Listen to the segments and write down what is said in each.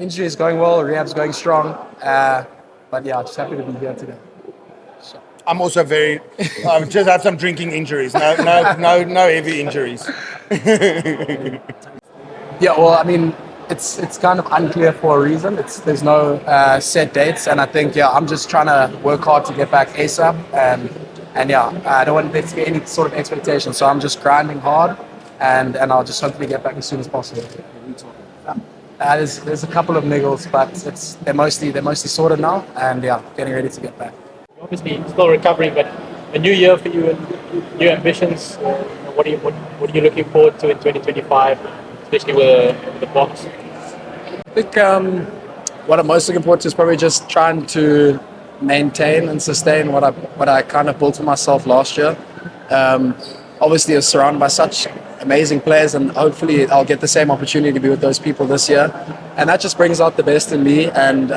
Injury is going well, rehab's going strong. But yeah, just happy to be here today. I'm also just have some drinking injuries. No heavy injuries. Yeah, well, I mean, it's kind of unclear for a reason. There's no set dates, and I think I'm just trying to work hard to get back ASAP, and I don't want there to be any sort of expectation. So I'm just grinding hard, and I'll just hopefully get back as soon as possible. There's a couple of niggles, but they're mostly sorted now, and getting ready to get back. Obviously, still recovering, but a new year for you and new ambitions. What are you looking forward to in 2025, especially with the box? I think what I'm most looking forward to is probably just trying to maintain and sustain what I kind of built for myself last year. Obviously, I was surrounded by such amazing players, and hopefully I'll get the same opportunity to be with those people this year. And that just brings out the best in me. And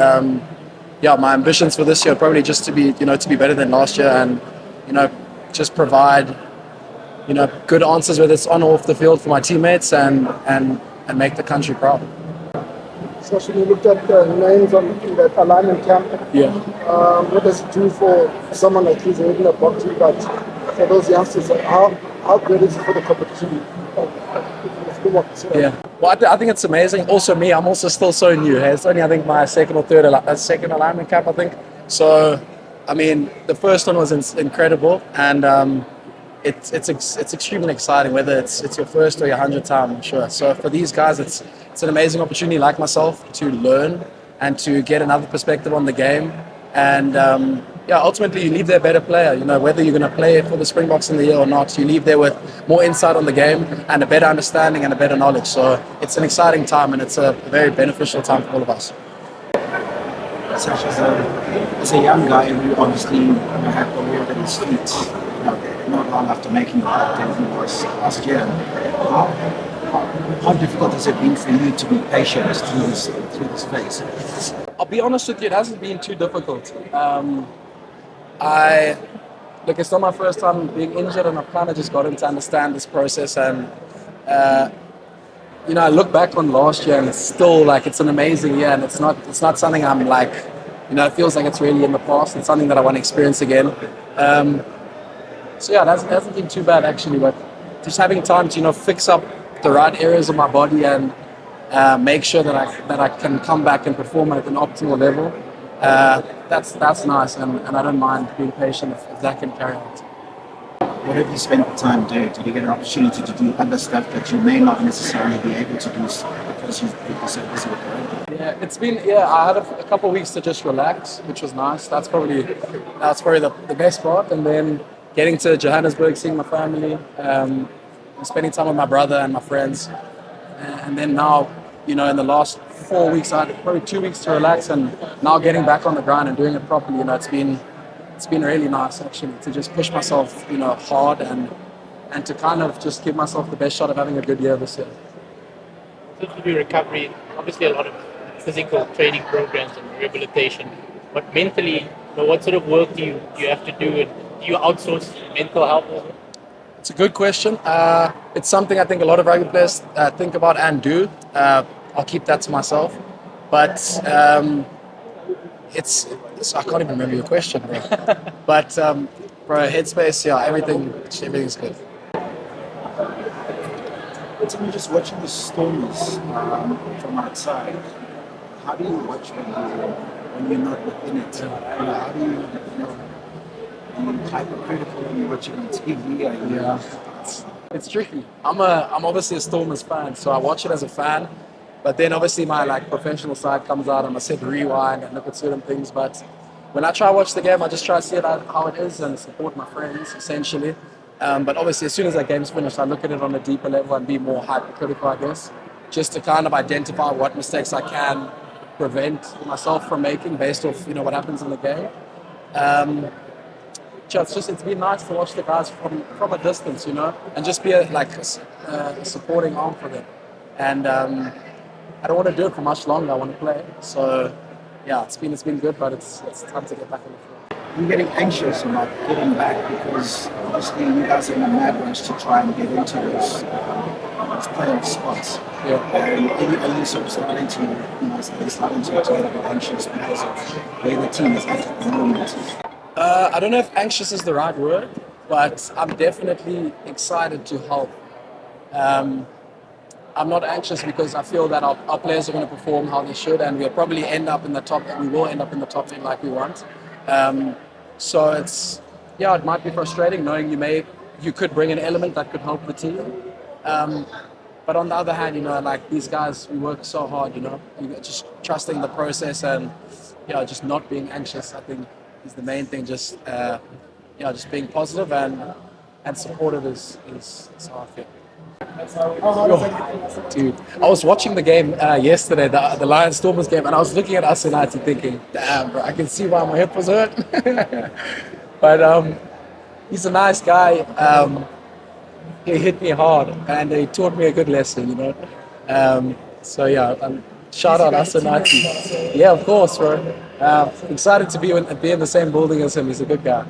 my ambitions for this year are probably just to be better than last year, and just provide good answers, whether it's on or off the field, for my teammates, and make the country proud. So when you looked at the names in that alignment camp, what does it do for someone like he's in a boxing, but for those youngsters, how good is it for the competition? Yeah, well, I think it's amazing. Also, I'm also still so new. It's only, I think, my second alignment camp, I think. So, I mean, the first one was incredible, and it's extremely exciting, whether it's your first or your 100th time, I'm sure. So for these guys, it's an amazing opportunity, like myself, to learn and to get another perspective on the game. And ultimately, you leave there a better player. Whether you're going to play for the Springboks in the year or not, you leave there with more insight on the game and a better understanding and a better knowledge. So it's an exciting time, and it's a very beneficial time for all of us. Sacha, as a young guy who obviously had the world at his feet, not long after making it back than he was last year, how difficult has it been for you to be patient through this phase? I'll be honest with you, it hasn't been too difficult. It's not my first time being injured, and I've kind of just gotten to understand this process. And I look back on last year, and it's still it's an amazing year, and it's not something I'm it feels like it's really in the past. It's something that I want to experience again. It hasn't been too bad actually, but just having time to fix up the right areas of my body and make sure that I can come back and perform at an optimal level. That's nice, and I don't mind being patient if that can carry on. What have you spent the time doing? Did you get an opportunity to do other stuff that you may not necessarily be able to do because you've been so busy with the rugby? I had a couple of weeks to just relax, which was nice. That's probably the best part. And then getting to Johannesburg, seeing my family, spending time with my brother and my friends. And then now, in the last 4 weeks, I had probably 2 weeks to relax, and now getting back on the grind and doing it properly, it's been really nice actually to just push myself, hard and to kind of just give myself the best shot of having a good year this year. Since your recovery, obviously a lot of physical training programs and rehabilitation, but mentally, what sort of work do you have to do, and do you outsource mental health? It's a good question. It's something I think a lot of rugby players think about and do. I'll keep that to myself. But I can't even remember your question, bro. But headspace, everything's good. It's me just watching the Stormers from outside. How do you watch when you're not within it? How do you hypercritical when you're watching on TV? It's tricky. I'm obviously a Stormers fan, so I watch it as a fan. But then obviously my professional side comes out, and I sit rewind and look at certain things. But when I try to watch the game, I just try to see it how it is and support my friends essentially. But obviously, as soon as that game's finished, I look at it on a deeper level and be more hypercritical, I guess, just to kind of identify what mistakes I can prevent myself from making based off what happens in the game. It's been nice to watch the guys from a distance, and just be a supporting arm for them. And I don't want to do it for much longer. I want to play. So it's been good, but it's time to get back on the floor. You're getting anxious about getting back because obviously you guys are in a mad rush to try and get into those his playoff spots. Yeah. Are you sort of starting to, get a bit anxious because of where the team is at the moment? I don't know if anxious is the right word, but I'm definitely excited to help. I'm not anxious because I feel that our players are going to perform how they should, and we'll probably end up in the top. We will end up in the top 10 like we want. So it might be frustrating knowing you could bring an element that could help the team. But on the other hand, like these guys, we work so hard. You just trusting the process and just not being anxious. I think is the main thing. Just being positive and supportive is how I feel. Dude, I was watching the game yesterday, the Lions Stormers game, and I was looking at us United thinking, damn, bro, I can see why my hip was hurt. But he's a nice guy. He hit me hard, and he taught me a good lesson, shout out us United. Yeah, of course, bro. Excited to be in the same building as him. He's a good guy.